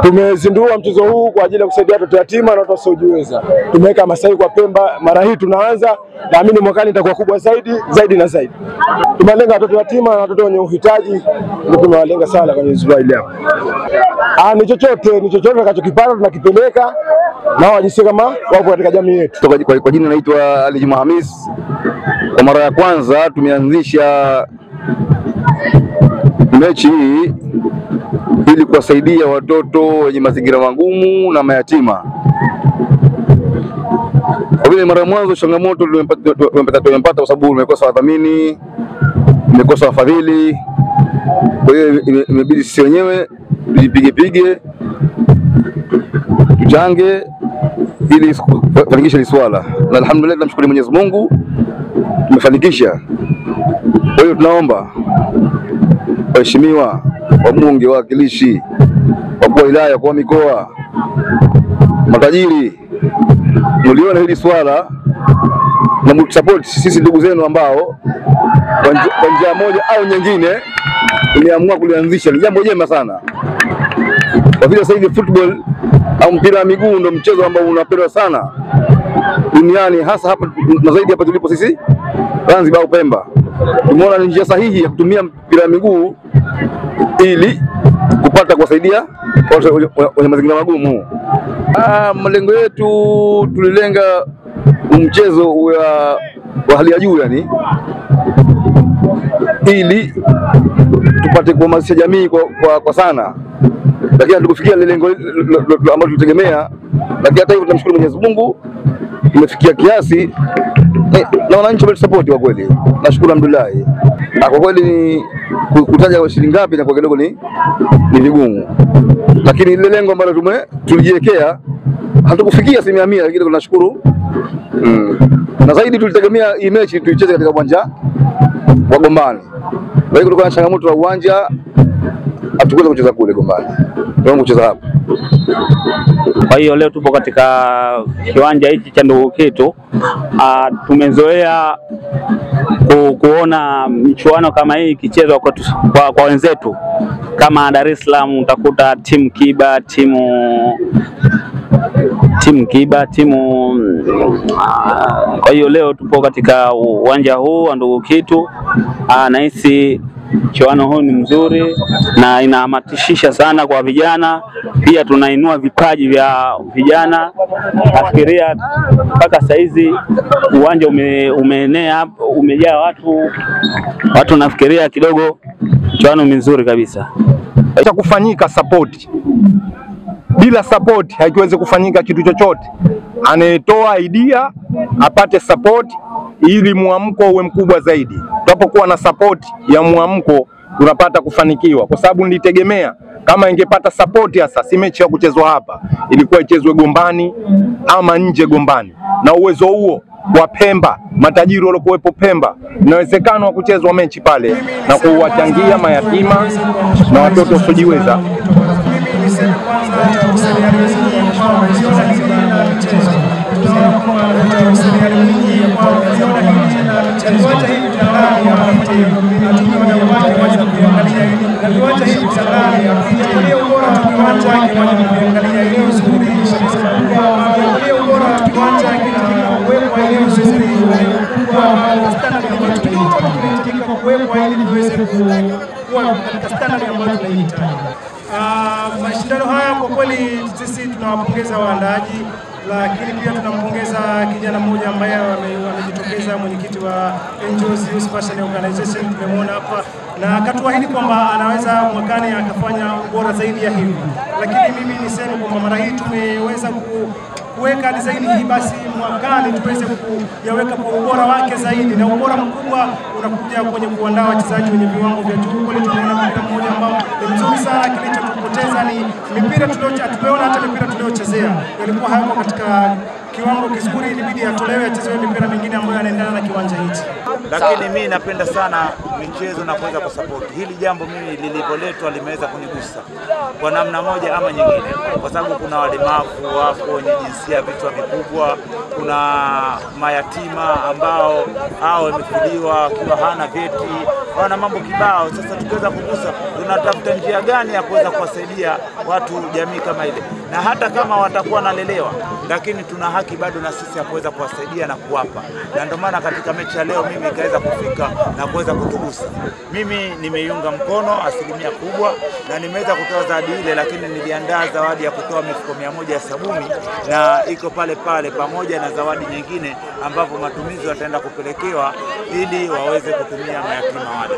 Tumezindua mchezo huu kwa ajili ya kusaidia watoto yatima na watu wasiojiweza. Tumeweka Masai kwa Pemba, mara hii tunaanza, naamini mwakani itakuwa kubwa zaidi na zaidi. Tumelenga watoto yatima na watoto wenye uhitaji, ndio tumewalenga sana kwenye zoezi hili hapa. Ni chochote tutakachokipata tunakipeleka na wajisikie kama wapo katika jamii yetu. Kwa jina naitwa Ali Juma Hamis. Kwa mara ya kwanza tumeanzisha mechi hii ili kuwasaidia watoto wenye mazingira magumu na mayatima. Kwa vile mara mwanzo changamoto tumepata kwa sababu tumekosa wadhamini, tumekosa wafadhili. Kwa hiyo imebidi sisi wenyewe tujipige tujange ili kufanikisha hili swala. Na alhamdulillah tunamshukuru Mwenyezi Mungu tumefanikisha. Kwa hiyo tunaomba waheshimiwa wabunge, wawakilishi, wakuu wa wilaya, kwa mikoa, matajiri, mliona hili swala na mtusupport sisi ndugu zenu ambao kwa njia moja au nyingine tumeamua kulianzisha. Ni jambo jema sana. Kwa vile sasa hivi football au mpira wa miguu ndio mchezo ambao unapendwa sana duniani, hasa hapa na zaidi hapa tulipo sisi Zanzibar au Pemba. Tumeona ni njia sahihi ya kutumia mpira wa miguu ili kupata kuwasaidia watu wenye mazingira magumu. Malengo yetu tulilenga mchezo wa hali ya juu, yani ili tupate kuhamasisha jamii kwa sana. Lakini hatukufikia lengo ambalo tulitegemea, lakini hata hivyo tunamshukuru Mwenyezi Mungu tumefikia kiasi na wananchi wametusupport kwa kweli. Nashukuru alhamdulillah. Kwa kweli kutaja shilingi ngapi na kwa kidogo ni vigumu. Lakini ile lengo ambalo tulijiwekea hatukufikia 100%, lakini tunashukuru. Na zaidi tulitegemea hii mechi tuicheze katika uwanja wa Gombani. Kwa hiyo kulikuwa na changamoto ya uwanja, hatukuweza kucheza kule Gombani. Tunataka kucheza hapa. Kwa hiyo leo tupo katika kiwanja hichi cha Ndugu Kitu. Tumezoea kuona michuano kama hii ikichezwa kwa wenzetu kama Dar es Salaam, utakuta timu Kiba, kwa hiyo leo tupo katika uwanja huu wa Ndugu Kitu. Nahisi mchuano huu ni mzuri na inahamasisha sana kwa vijana, pia tunainua vipaji vya vijana. Nafikiria mpaka saizi uwanja umeenea, umejaa watu nafikiria kidogo mchuano mzuri kabisa. Cha kufanyika support. Bila support haikiwezi kufanyika kitu chochote. Anayetoa idea apate support ili muamko uwe mkubwa zaidi. Tunapokuwa na support ya muamko tunapata kufanikiwa, kwa sababu nilitegemea kama ingepata support hasa si mechi ya kuchezwa hapa, ilikuwa ichezwe Gombani ama nje Gombani. Na uwezo huo wa Pemba, matajiri waliokuwepo Pemba, inawezekana kuchezwa mechi pale na kuwachangia mayatima na watoto wasiojiweza. Mashindano haya kwa kweli sisi tunawapongeza waandaaji, lakini pia tunampongeza kijana mmoja ambaye amejitokeza, mwenyekiti wa Angels Youth Passion Organization. Tumemwona hapa na akatuahidi kwamba anaweza mwakani akafanya bora zaidi ya hivi. Lakini mimi niseme kwamba mara hii tumeweza kuweka design hii, basi mwakani tuweze kuyaweka kwa ubora wake zaidi, na ubora mkubwa unakuja kwenye kuandaa wachezaji wenye viwango vya juu. Kweli tumeona mpira mmoja ambao ni mzuri sana, kilichotupoteza ni mipira tumeona hata mipira tuliochezea yalikuwa hayako katika kiwango kizuri, ilibidi atolewe achezewe mipira mingine ambayo yanaendana na kiwanja hichi. Lakini mimi napenda sana michezo na kuweza kusupport. Hili jambo mimi lilipoletwa limeweza kunigusa kwa namna moja ama nyingine, kwa sababu kuna walemavu wapo wenye jinsia vichwa vikubwa, kuna mayatima ambao wamefiliwa wakiwa hana vyeti, wana mambo kibao. Sasa tukiweza kugusa tunatafuta njia gani ya kuweza kuwasaidia watu jamii kama ile, na hata kama watakuwa nalelewa, lakini tuna haki bado na sisi ya kuweza kuwasaidia na kuwapa, na ndio maana katika mechi ya leo mimi ikaweza kufika na kuweza kutugusa. Mimi nimeiunga mkono asilimia kubwa na nimeweza kutoa zawadi ile, lakini niliandaa zawadi ya kutoa mifuko 100 ya sabuni na iko pale pale, pamoja na zawadi nyingine ambapo matumizi wataenda kupelekewa ili waweze kutumia mayatima wale.